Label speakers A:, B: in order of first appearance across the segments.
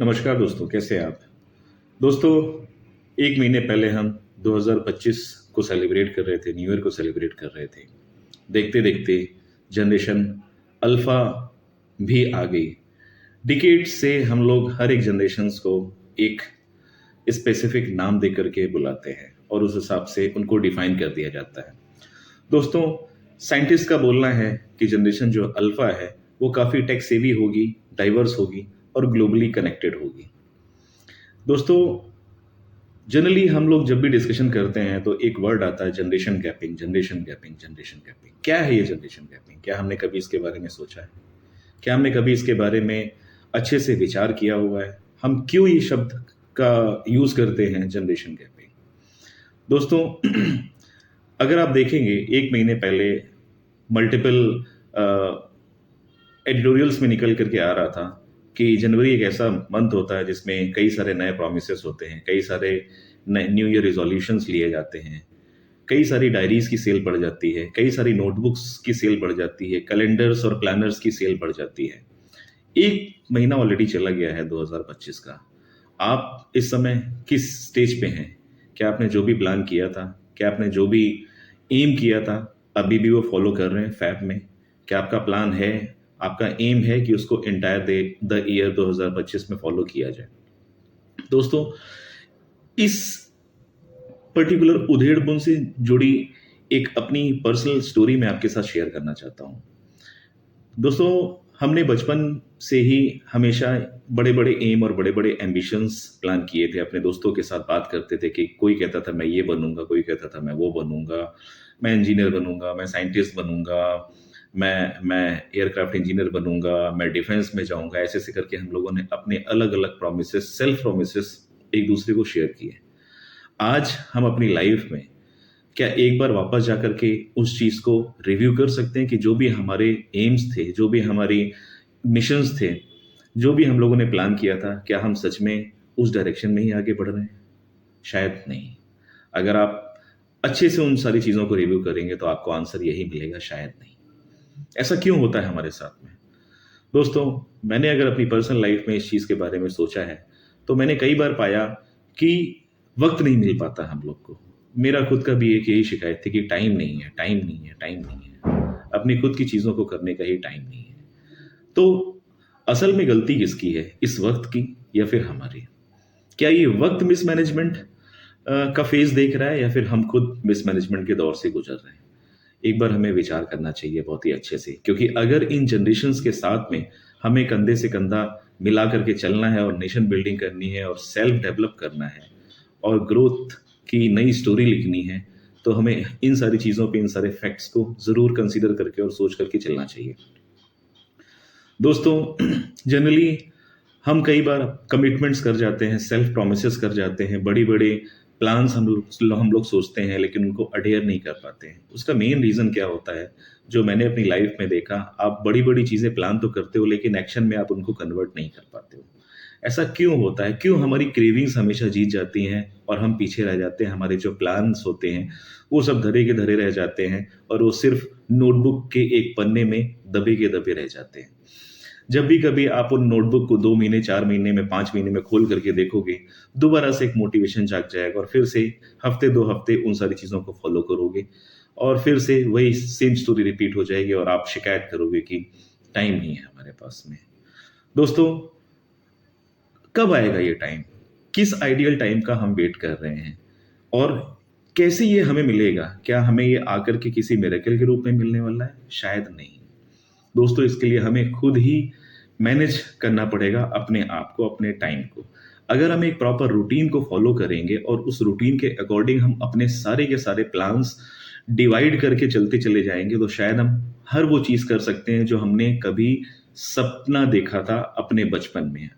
A: नमस्कार दोस्तों, कैसे हैं आप? दोस्तों, 1 महीने पहले हम 2025 को सेलिब्रेट कर रहे थे, न्यू ईयर को सेलिब्रेट कर रहे थे। देखते-देखते जनरेशन अल्फ़ा भी आ गई। डिकेड्स से हम लोग हर एक जनरेशन्स को एक स्पेसिफिक नाम दे कर के बुलाते हैं और उस हिसाब से उनको डिफ़ाइन कर दिया जाता है। दोस्तों, साइंटिस्ट का बोलना है कि जनरेशन जो अल्फ़ा है, वो काफ़ी टेक सेवी होगी, डाइवर्स होगी और ग्लोबली कनेक्टेड होगी। दोस्तों, जनरली हम लोग जब भी डिस्कशन करते हैं तो एक वर्ड आता है generation gapping, generation gapping, generation gapping. क्या है ये जनरेशन गैपिंग? क्या हमने कभी इसके बारे में सोचा है? क्या हमने कभी इसके बारे में अच्छे से विचार किया हुआ है? हम क्यों ये शब्द का यूज़ करते हैं जनरेशन गैपिंग? दोस्तों, अगर आप देखेंगे 1 महीने पहले मल्टीपल एडिटोरियल्स में निकल करके आ रहा था कि जनवरी एक ऐसा मंथ होता है जिसमें कई सारे नए प्रोमिसेस होते हैं, कई सारे नए न्यू ईयर रिजोल्यूशंस लिए जाते हैं, कई सारी डायरीज की सेल बढ़ जाती है, कई सारी नोटबुक्स की सेल बढ़ जाती है, कैलेंडर्स और प्लानर्स की सेल बढ़ जाती है। 1 महीना ऑलरेडी चला गया है 2025 का। आप इस समय किस स्टेज पे हैं? क्या आपने जो भी प्लान किया था, क्या आपने जो भी एम किया था, अभी भी वो फॉलो कर रहे हैं फैब में? क्या आपका प्लान है, आपका एम है कि उसको एंटायर द ईयर 2025 में फॉलो किया जाए? दोस्तों, इस पर्टिकुलर उधेड़-बुन से जुड़ी एक अपनी पर्सनल स्टोरी मैं आपके साथ शेयर करना चाहता हूँ। दोस्तों, हमने बचपन से ही हमेशा बड़े-बड़े एम और बड़े-बड़े एम्बिशंस प्लान किए थे। अपने दोस्तों के साथ बात करते थे कि कोई कहता था मैं ये बनूँगा, कोई कहता था मैं वो बनूँगा, मैं इंजीनियर बनूँगा, मैं साइंटिस्ट बनूँगा, मैं एयरक्राफ्ट इंजीनियर बनूँगा, मैं डिफेंस में जाऊँगा। ऐसे-ऐसे करके हम लोगों ने अपने अलग-अलग प्रॉमिसेस, सेल्फ प्रॉमिसेस एक-दूसरे को शेयर किए। आज हम अपनी लाइफ में क्या एक बार वापस जाकर के उस चीज़ को रिव्यू कर सकते हैं कि जो भी हमारे एम्स थे, जो भी हमारी मिशंस थे, जो भी हम लोगों ने प्लान किया था, क्या हम सच में उस डायरेक्शन में ही आगे बढ़ रहे हैं? शायद नहीं। अगर आप अच्छे से उन सारी चीज़ों को रिव्यू करेंगे तो आपको आंसर यही मिलेगा, शायद नहीं। ऐसा क्यों होता है हमारे साथ में? दोस्तों, मैंने अगर अपनी पर्सनल लाइफ में इस चीज़ के बारे में सोचा है, तो मैंने कई बार पाया कि वक़्त नहीं मिल पाता हम लोग को। मेरा खुद का भी एक यही शिकायत थी कि टाइम नहीं है, टाइम नहीं है, टाइम नहीं है। अपनी खुद की चीज़ों को करने का ही टाइम नहीं है। तो असल में गलती किसकी है, इस वक़्त की या फिर हमारी? क्या ये वक़्त मिसमैनेजमेंट का फ़ेज़ देख रहा है या फिर हम खुद मिसमैनेजमेंट के दौर से गुज़र रहे हैं? एक बार हमें विचार करना चाहिए बहुत ही अच्छे से, क्योंकि अगर इन जनरेशन्स के साथ में हमें कंधे से कंधा मिला करके चलना है और नेशन बिल्डिंग करनी है और सेल्फ डेवलप करना है और ग्रोथ की नई स्टोरी लिखनी है, तो हमें इन सारी चीज़ों पे, इन सारे फैक्ट्स को ज़रूर कंसीडर करके और सोच करके चलना चाहिए। दोस्तों, जनरली हम कई बार कमिटमेंट्स कर जाते हैं, सेल्फ प्रॉमिसेस कर जाते हैं, बड़ी-बड़ी प्लान्स हम लोग सोचते हैं, लेकिन उनको अडेयर नहीं कर पाते हैं। उसका मेन रीज़न क्या होता है, जो मैंने अपनी लाइफ में देखा, आप बड़ी-बड़ी चीज़ें प्लान तो करते हो, लेकिन एक्शन में आप उनको कन्वर्ट नहीं कर पाते हो। ऐसा क्यों होता है? क्यों हमारी क्रेविंग्स हमेशा जीत जाती हैं और हम पीछे रह जाते हैं? हमारे जो प्लान्स होते हैं, वो सब धरे के धरे रह जाते हैं और वो सिर्फ़ नोटबुक के एक पन्ने में दबे के दबे रह जाते हैं। जब भी कभी आप उन नोटबुक को 2 महीने, 4 महीने में, 5 महीने में खोल करके देखोगे, दोबारा से एक मोटिवेशन जाग जाएगा और फिर से हफ्ते 2 हफ्ते उन सारी चीज़ों को फ़ॉलो करोगे और फिर से वही सेम स्टोरी रिपीट हो जाएगी और आप शिकायत करोगे कि टाइम नहीं है हमारे पास में। दोस्तों, कब आएगा ये टाइम? किस आइडियल टाइम का हम वेट कर रहे हैं? और कैसे ये हमें मिलेगा? क्या हमें ये आकर के किसी मिरेकल के रूप में मिलने वाला है? शायद नहीं। दोस्तों, इसके लिए हमें खुद ही मैनेज करना पड़ेगा अपने आप को, अपने टाइम को। अगर हम एक प्रॉपर रूटीन को फ़ॉलो करेंगे और उस रूटीन के अकॉर्डिंग हम अपने सारे के सारे प्लान्स डिवाइड करके चलते चले जाएँगे, तो शायद हम हर वो चीज़ कर सकते हैं जो हमने कभी सपना देखा था अपने बचपन में,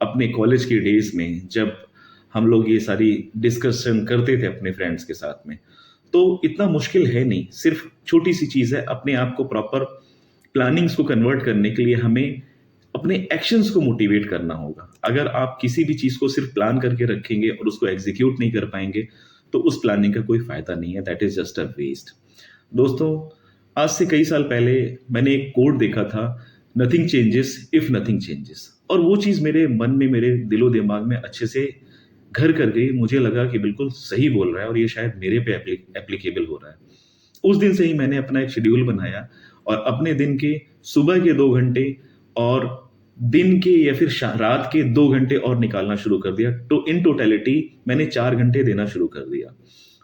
A: अपने कॉलेज के डेज़ में, जब हम लोग ये सारी डिस्कशन करते थे अपने फ्रेंड्स के साथ में। तो इतना मुश्किल है नहीं, सिर्फ़ छोटी-सी चीज़ है, अपने आप को प्रॉपर प्लानिंग्स को कन्वर्ट करने के लिए हमें अपने एक्शंस को मोटिवेट करना होगा। अगर आप किसी भी चीज़ को सिर्फ प्लान करके रखेंगे और उसको एग्ज़ीक्यूट नहीं कर पाएँगे, तो उस प्लानिंग का कोई फ़ायदा नहीं है, that is just a waste. दोस्तों, आज से कई साल पहले मैंने एक कोट देखा था, nothing changes if nothing changes. और वो चीज़ मेरे मन में, मेरे दिलो दिमाग में अच्छे से घर कर गई। मुझे लगा कि बिल्कुल सही बोल रहा है और ये शायद मेरे पे एप्लीकेबल हो रहा है। उस दिन से ही मैंने अपना एक शेड्यूल बनाया और अपने दिन के सुबह के 2 घंटे और दिन के या फिर रात के 2 घंटे और निकालना शुरू कर दिया। तो इन टोटलिटी मैंने 4 घंटे देना शुरू कर दिया।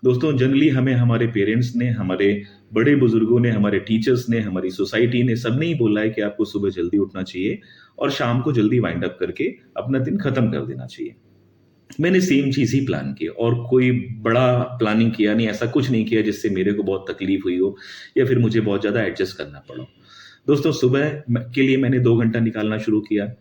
A: दोस्तों, जनरली हमें हमारे पेरेंट्स ने, हमारे बड़े बुजुर्गों ने, हमारे टीचर्स ने, हमारी सोसाइटी ने, सबने ही बोला है कि आपको सुबह जल्दी उठना चाहिए और शाम को जल्दी वाइंड अप करके अपना दिन खत्म कर देना चाहिए। मैंने सेम चीज़ ही प्लान की और कोई बड़ा प्लानिंग किया नहीं, ऐसा कुछ नहीं किया जिससे मेरे को बहुत तकलीफ हुई हो या फिर मुझे बहुत ज़्यादा एडजस्ट करना पड़ा। दोस्तों, सुबह के लिए मैंने 2 घंटा निकालना शुरू किया।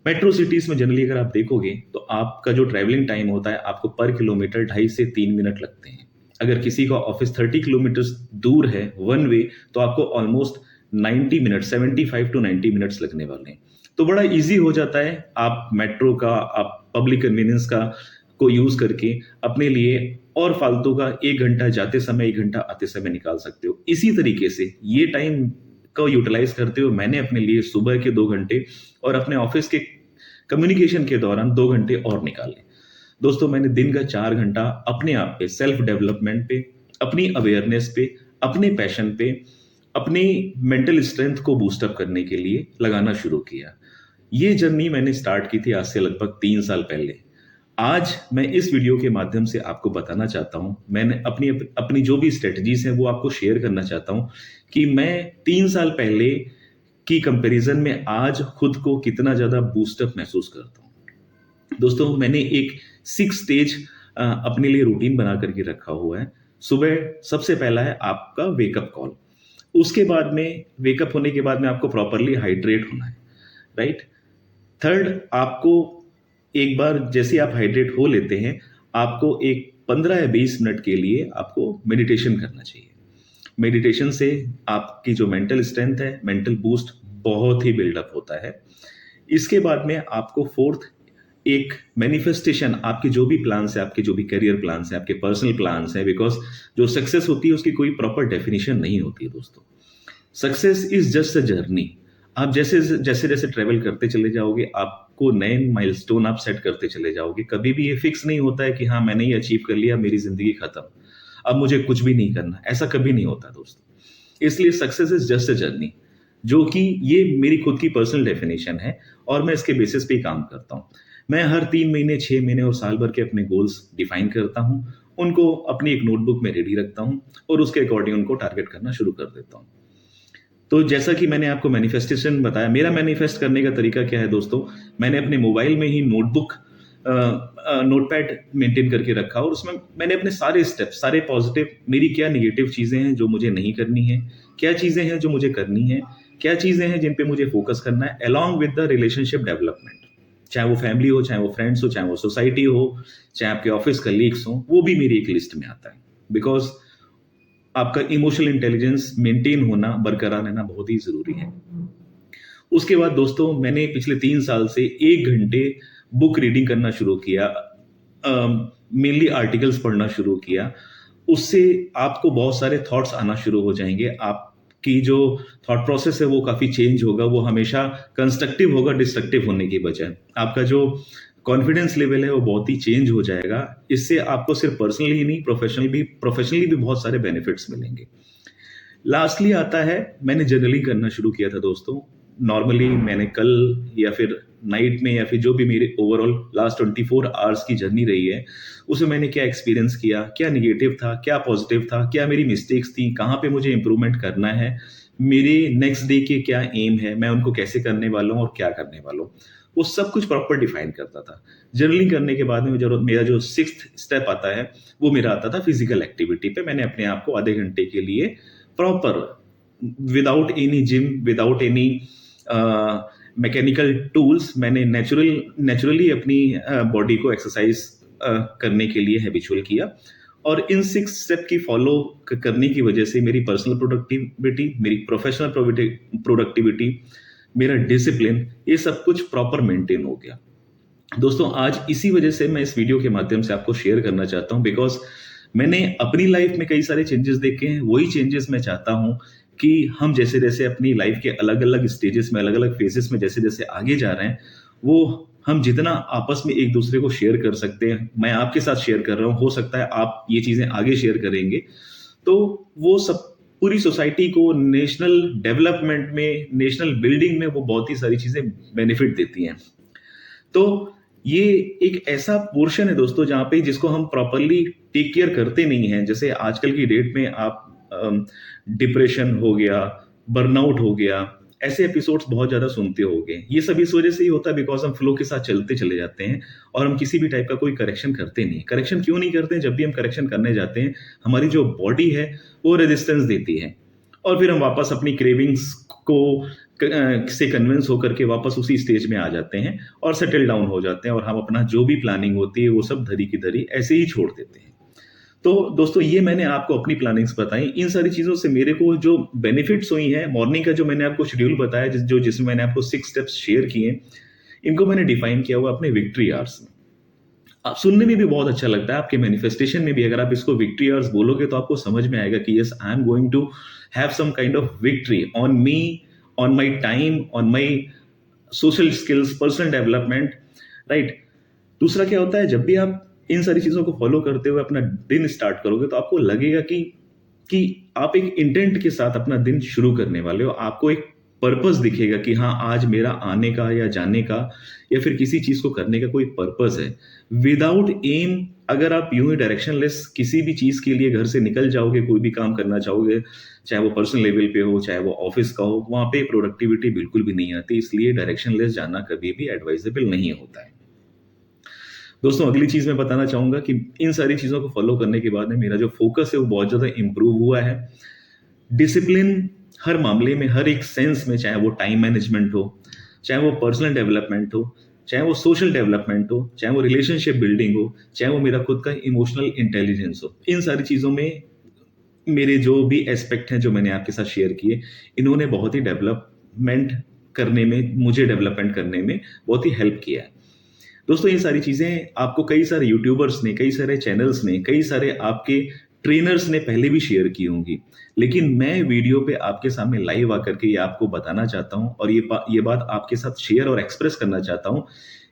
A: मेट्रो सिटीज़ में जनरली अगर आप देखोगे तो आपका जो ट्रैवलिंग टाइम होता है, आपको पर किलोमीटर 2.5 से 3 मिनट लगते हैं। अगर किसी का ऑफिस 30 किलोमीटर्स दूर है वन वे, तो आपको ऑलमोस्ट 90 मिनट, 75 टू 90 मिनट्स लगने वाले हैं। तो बड़ा ईज़ी हो जाता है, आप मेट्रो का, आप पब्लिक कन्वीनियंस का को यूज़ करके अपने लिए और फालतू का 1 घंटा जाते समय, 1 घंटा आते समय निकाल सकते हो। इसी तरीके से ये टाइम को यूटिलाइज़ करते हुए मैंने अपने लिए सुबह के 2 घंटे और अपने ऑफिस के कम्युनिकेशन के दौरान 2 घंटे और निकाले। दोस्तों, मैंने दिन का 4 घंटा अपने आप पे, सेल्फ डेवलपमेंट पे, अपनी अवेयरनेस पे, अपने पैशन पे, अपनी मेंटल स्ट्रेंथ को बूस्ट अप करने के लिए लगाना शुरू किया। ये जर्नी मैंने स्टार्ट की थी आज से लगभग 3 साल पहले। आज मैं इस वीडियो के माध्यम से आपको बताना चाहता हूँ, मैंने अपनी अपनी जो भी स्ट्रेटजीज हैं वो आपको शेयर करना चाहता हूँ कि मैं 3 साल पहले की कंपैरिजन में आज खुद को कितना ज़्यादा बूस्ट अप महसूस करता हूँ। दोस्तों, मैंने एक 6 स्टेज अपने लिए रूटीन बना करके रखा हुआ है। सुबह सबसे पहला है आपका वेकअप कॉल। उसके बाद में, वेकअप होने के बाद में आपको प्रॉपरली हाइड्रेट होना है, राइट? थर्ड, आपको एक बार जैसे आप हाइड्रेट हो लेते हैं, आपको एक 15 या 20 मिनट के लिए आपको मेडिटेशन करना चाहिए। मेडिटेशन से आपकी जो मेंटल स्ट्रेंथ है, मेंटल बूस्ट बहुत ही बिल्डअप होता है। इसके बाद में आपको फोर्थ, एक मैनिफेस्टेशन, आपके जो भी प्लान्स है, आपके जो भी करियर प्लान्स है, आपके पर्सनल प्लान्स है, बिकॉज जो सक्सेस होती है उसकी कोई प्रॉपर डेफिनेशन नहीं होती है दोस्तों। Success is just a journey. आप जैसे जैसे जैसे ट्रेवल करते चले जाओगे, आपको नए माइलस्टोन आप सेट करते चले जाओगे। कभी भी ये फिक्स नहीं होता है कि हाँ, मैंने ये अचीव कर लिया, मेरी जिंदगी खत्म, अब मुझे कुछ भी नहीं करना। ऐसा कभी नहीं होता दोस्तों। इसलिए success is just a journey, जो कि ये मेरी खुद की पर्सनल डेफिनेशन है और मैं इसके बेसिस पे ही काम करता हूँ। मैं हर 3 महीने, 6 महीने और साल भर के अपने गोल्स डिफाइन करता हूँ, उनको अपनी एक नोटबुक में रेडी रखता हूँ और उसके अकॉर्डिंग उनको टारगेट करना शुरू कर देता हूँ। तो जैसा कि मैंने आपको मैनिफेस्टेशन बताया, मेरा मैनिफेस्ट करने का तरीका क्या है दोस्तों, मैंने अपने मोबाइल में ही नोटबुक, नोटपैड मेंटेन करके रखा और उसमें मैंने अपने सारे स्टेप्स, सारे पॉजिटिव, मेरी क्या निगेटिव चीज़ें हैं जो मुझे नहीं करनी है, क्या चीज़ें हैं जो मुझे करनी है, क्या चीज़ें हैं जिन पे मुझे फोकस करना है, along with the relationship development. चाहे वो फैमिली हो, चाहे वो फ्रेंड्स हो, चाहे वो सोसाइटी हो, चाहे आपके ऑफिस कलीग्स हो, वो भी मेरी एक लिस्ट में आता है। बिकॉज आपका इमोशनल इंटेलिजेंस मेंटेन होना, बरकरार रहना बहुत ही जरूरी है। उसके बाद दोस्तों, मैंने पिछले 3 साल से 1 घंटे बुक रीडिंग करना शुरू किया, मेनली आर्टिकल्स पढ़ना शुरू किया। उससे आपको बहुत सारे थॉट्स आना शुरू हो जाएंगे। आपकी जो थॉट प्रोसेस है वो काफ़ी चेंज होगा, वो हमेशा कंस्ट्रक्टिव होगा, डिस्ट्रक्टिव होने की बजाय। आपका जो कॉन्फिडेंस लेवल है वो बहुत ही चेंज हो जाएगा। इससे आपको सिर्फ पर्सनली ही नहीं, प्रोफेशनली भी बहुत सारे बेनिफिट्स मिलेंगे। लास्टली आता है, मैंने जर्नलिंग करना शुरू किया था दोस्तों। नॉर्मली मैंने कल या फिर नाइट में या फिर जो भी मेरे ओवरऑल लास्ट 24 आवर्स की जर्नी रही है, उसमें मैंने क्या एक्सपीरियंस किया, क्या निगेटिव था, क्या पॉजिटिव था, क्या मेरी मिस्टेक्स थी, कहाँ पे मुझे इंप्रूवमेंट करना है, मेरे नेक्स्ट डे के क्या एम है, मैं उनको कैसे करने वाला हूँ और क्या करने वाला हूँ, वो सब कुछ प्रॉपर डिफाइन करता था। जर्नलिंग करने के बाद में मेरा जो 6th स्टेप आता है, वो मेरा आता था फिजिकल एक्टिविटी पे। मैंने अपने आप को आधे घंटे के लिए proper, without any gym, without any mechanical tools, मैंने नेचुरली अपनी बॉडी को एक्सरसाइज करने के लिए हैबिचुअल किया। और इन 6 स्टेप की फॉलो करने की वजह से मेरी पर्सनल प्रोडक्टिविटी, मेरी प्रोफेशनल प्रोडक्टिविटी, मेरा डिसिप्लिन, ये सब कुछ प्रॉपर मेंटेन हो गया। दोस्तों, आज इसी वजह से मैं इस वीडियो के माध्यम से आपको शेयर करना चाहता हूं, बिकॉज मैंने अपनी लाइफ में कई सारे चेंजेस देखे हैं। वही चेंजेस मैं चाहता हूं कि हम जैसे-जैसे अपनी लाइफ के अलग-अलग स्टेजेस में, अलग-अलग फेजेस में जैसे-जैसे आगे जा रहे हैं, वो हम जितना आपस में एक-दूसरे को शेयर कर सकते हैं, मैं आपके साथ शेयर कर रहा हूँ, हो सकता है आप ये चीज़ें आगे शेयर करेंगे, तो वो सब पूरी सोसाइटी को नेशनल डेवलपमेंट में, नेशनल बिल्डिंग में वो बहुत ही सारी चीज़ें बेनिफिट देती हैं। तो ये एक ऐसा पोर्शन है दोस्तों जहाँ पे जिसको हम प्रॉपर्ली टेक केयर करते नहीं हैं। जैसे आजकल की डेट में आप डिप्रेशन हो गया, बर्नआउट हो गया, ऐसे एपिसोड्स बहुत ज़्यादा सुनते होंगे। ये सब इस वजह से ही होता है बिकॉज़ हम फ्लो के साथ चलते चले जाते हैं और हम किसी भी टाइप का कोई करेक्शन करते नहीं। करेक्शन क्यों नहीं करते हैं? जब भी हम करेक्शन करने जाते हैं, हमारी जो बॉडी है वो रेजिस्टेंस देती है और फिर हम वापस अपनी क्रेविंग्स को से कन्विंस होकर के वापस उसी स्टेज में आ जाते हैं और सेटल डाउन हो जाते हैं और हम अपना जो भी प्लानिंग होती है वो सब धरी की धरी ऐसे ही छोड़ देते हैं। तो दोस्तों ये मैंने आपको अपनी प्लानिंग्स बताई। इन सारी चीज़ों से मेरे को जो बेनिफिट्स हुई हैं, मॉर्निंग का जो मैंने आपको शेड्यूल बताया जिसमें मैंने आपको 6 स्टेप्स शेयर किए, इनको मैंने डिफाइन किया हुआ अपने विक्ट्री आवर्स में। आप सुनने में भी बहुत अच्छा लगता है, आपके मैनिफेस्टेशन में भी अगर आप इसको विक्ट्री आवर्स बोलोगे तो आपको समझ में आएगा कि yes I am going to have some kind of victory on me, on my time, on my social skills, personal development, right? दूसरा क्या होता है, जब भी आप इन सारी चीज़ों को फॉलो करते हुए अपना दिन स्टार्ट करोगे तो आपको लगेगा कि आप एक इंटेंट के साथ अपना दिन शुरू करने वाले हो। आपको एक पर्पस दिखेगा कि हाँ, आज मेरा आने का या जाने का या फिर किसी चीज़ को करने का कोई पर्पस है। विदाउट एम अगर आप यूं ही डायरेक्शनलेस किसी भी चीज़ के लिए घर से निकल जाओगे, कोई भी काम करना चाहोगे, चाहे वो पर्सनल लेवल पे हो, चाहे वो ऑफिस का हो, वहाँ पे प्रोडक्टिविटी बिल्कुल भी नहीं आती। इसलिए डायरेक्शनलेस जाना कभी भी एडवाइजेबल नहीं होता है। दोस्तों अगली चीज़ मैं बताना चाहूँगा कि इन सारी चीज़ों को फॉलो करने के बाद में मेरा जो फोकस है वो बहुत ज़्यादा इम्प्रूव हुआ है। डिसिप्लिन हर मामले में, हर एक सेंस में, चाहे वो टाइम मैनेजमेंट हो, चाहे वो पर्सनल डेवलपमेंट हो, चाहे वो सोशल डेवलपमेंट हो, चाहे वो रिलेशनशिप बिल्डिंग हो, चाहे वो मेरा खुद का इमोशनल इंटेलिजेंस हो, इन सारी चीज़ों में मेरे जो भी एस्पेक्ट हैं जो मैंने आपके साथ शेयर किए, इन्होंने बहुत ही डेवलपमेंट करने में, मुझे डेवलपमेंट करने में बहुत ही हेल्प किया है। दोस्तों ये सारी चीज़ें आपको कई सारे यूट्यूबर्स ने, कई सारे चैनल्स ने, कई सारे आपके ट्रेनर्स ने पहले भी शेयर की होंगी, लेकिन मैं वीडियो पे आपके सामने लाइव आकर के ये आपको बताना चाहता हूँ और ये बात आपके साथ शेयर और एक्सप्रेस करना चाहता हूँ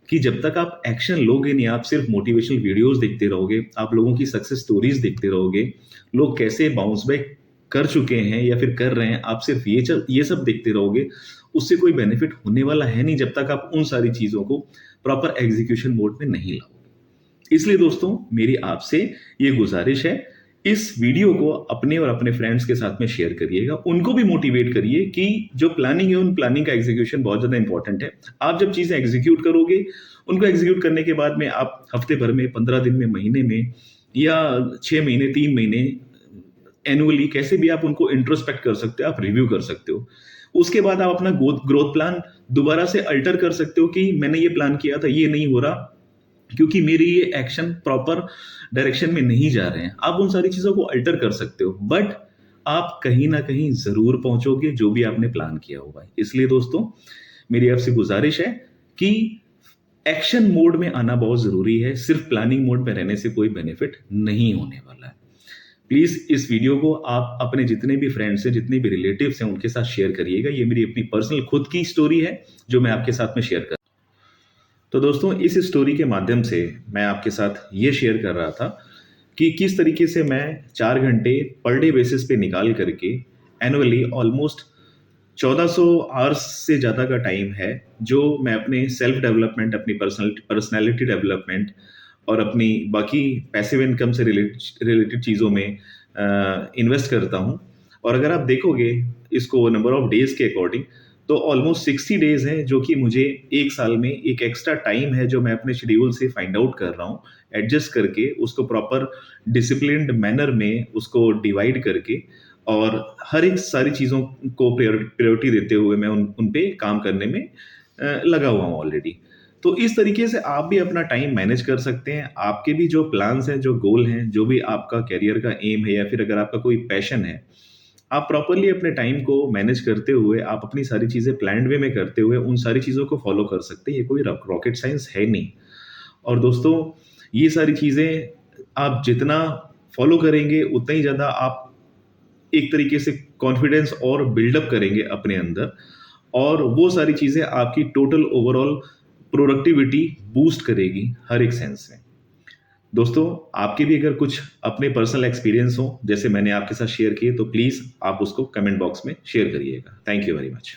A: कि जब तक आप एक्शन लोगे नहीं, आप सिर्फ मोटिवेशनल वीडियोस देखते रहोगे, आप लोगों की सक्सेस स्टोरीज देखते रहोगे, लोग कैसे बाउंस बैक कर चुके हैं या फिर कर रहे हैं, आप सिर्फ ये सब देखते रहोगे, उससे कोई बेनिफिट होने वाला है नहीं जब तक आप उन सारी चीज़ों को प्रॉपर एग्जीक्यूशन मोड में नहीं लाओगे। इसलिए दोस्तों मेरी आपसे ये गुजारिश है, इस वीडियो को अपने और अपने फ्रेंड्स के साथ में शेयर करिएगा, उनको भी मोटिवेट करिए कि जो प्लानिंग है उन प्लानिंग का एग्जीक्यूशन बहुत ज़्यादा इंपॉर्टेंट है। आप जब चीज़ें एग्जीक्यूट करोगे, उनको एग्जीक्यूट करने के बाद में आप हफ्ते भर में, 15 दिन में, महीने में या 6 महीने, 3 महीने, एनुअली कैसे भी आप उनको इंट्रोस्पेक्ट कर सकते हो, आप रिव्यू कर सकते हो। उसके बाद आप अपना ग्रोथ प्लान दोबारा से अल्टर कर सकते हो कि मैंने ये प्लान किया था, ये नहीं हो रहा क्योंकि मेरी ये एक्शन प्रॉपर डायरेक्शन में नहीं जा रहे हैं। आप उन सारी चीज़ों को अल्टर कर सकते हो, बट आप कहीं ना कहीं ज़रूर पहुंचोगे जो भी आपने प्लान किया होगा। इसलिए दोस्तों मेरी आपसे गुजारिश है कि एक्शन मोड में आना बहुत ज़रूरी है। सिर्फ प्लानिंग मोड में रहने से कोई बेनिफिट नहीं होने वाला है। प्लीज़ इस वीडियो को आप अपने जितने भी फ्रेंड्स हैं, जितने भी रिलेटिव्स हैं, उनके साथ शेयर करिएगा। ये मेरी अपनी पर्सनल खुद की स्टोरी है जो मैं आपके साथ में शेयर कर। तो दोस्तों इस स्टोरी के माध्यम से मैं आपके साथ ये शेयर कर रहा था कि किस तरीके से मैं 4 घंटे पर डे बेसिस पे निकाल करके एनुअली ऑलमोस्ट 1400 आवर्स से ज़्यादा का टाइम है जो मैं अपने सेल्फ डेवलपमेंट, अपनी पर्सनैलिटी डेवलपमेंट और अपनी बाकी पैसिव इनकम से रिलेटेड चीज़ों में इन्वेस्ट करता हूँ। और अगर आप देखोगे इसको नंबर ऑफ डेज़ के अकॉर्डिंग, तो ऑलमोस्ट 60 डेज़ हैं जो कि मुझे एक साल में एक एक्स्ट्रा टाइम है जो मैं अपने शेड्यूल से फाइंड आउट कर रहा हूँ, एडजस्ट करके उसको प्रॉपर डिसिप्लिन्ड मैनर में उसको डिवाइड करके और हर एक सारी चीज़ों को प्रायोरिटी देते हुए मैं उन पे काम करने में लगा हुआ हूँ ऑलरेडी। तो इस तरीके से आप भी अपना टाइम मैनेज कर सकते हैं। आपके भी जो प्लान्स हैं, जो गोल हैं, जो भी आपका करियर का एम है या फिर अगर आपका कोई पैशन है, आप प्रॉपर्ली अपने टाइम को मैनेज करते हुए, आप अपनी सारी चीज़ें प्लान्ड वे में करते हुए उन सारी चीज़ों को फॉलो कर सकते हैं। ये कोई रॉकेट साइंस है नहीं। और दोस्तों ये सारी चीज़ें आप जितना फॉलो करेंगे उतना ही ज़्यादा आप एक तरीके से कॉन्फिडेंस और बिल्डअप करेंगे अपने अंदर, और वो सारी चीज़ें आपकी टोटल ओवरऑल प्रोडक्टिविटी बूस्ट करेगी हर एक सेंस में। दोस्तों, आपके भी अगर कुछ अपने पर्सनल एक्सपीरियंस हो जैसे मैंने आपके साथ शेयर किए, तो प्लीज़ आप उसको कमेंट बॉक्स में शेयर करिएगा। Thank you very much.